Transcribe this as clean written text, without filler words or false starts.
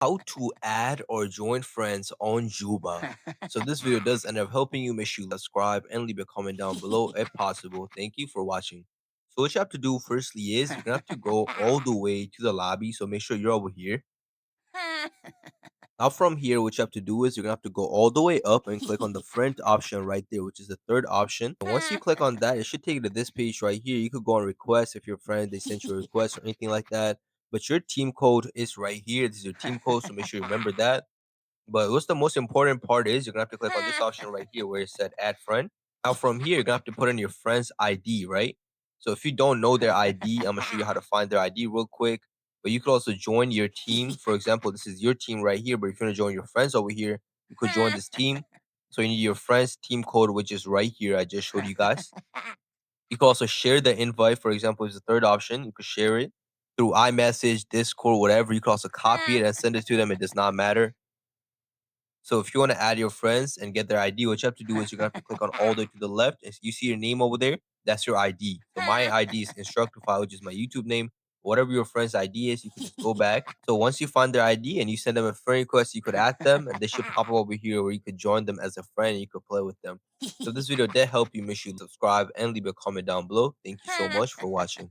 How to add or join friends on Zooba. So this video does end up helping you. Make sure you subscribe and leave a comment down below if possible. Thank you for watching. So what you have to do firstly is you're gonna have to go all the way to the lobby. So make sure you're over here. Now from here, what you have to do is you're gonna have to go all the way up and click on the friend option right there, which is the third option. And once you click on that, it should take you to this page right here. You could go on request if your friend they sent you a request or anything like that. But your team code is right here. This is your team code, so make sure you remember that. But what's the most important part is you're gonna have to click on this option right here where it said add friend. Now from here, you're gonna have to put in your friend's ID, right? So if you don't know their ID, I'm gonna show you how to find their ID real quick. But you could also join your team. For example, this is your team right here, but if you want to join your friends over here, you could join this team. So you need your friend's team code, which is right here. I just showed you guys. You can also share the invite. For example, is the third option. You could share it through iMessage, Discord, whatever. You can also copy it and send it to them. It does not matter. So if you want to add your friends and get their ID, what you have to do is you're gonna have to click on all the way to the left. And you see your name over there. That's your ID. So my ID is Instructify, which is my YouTube name. Whatever your friend's ID is, you could just go back. So once you find their ID and you send them a friend request, you could add them, and they should pop up over here where you could join them as a friend and you could play with them. So if this video did help you, make sure you subscribe and leave a comment down below. Thank you so much for watching.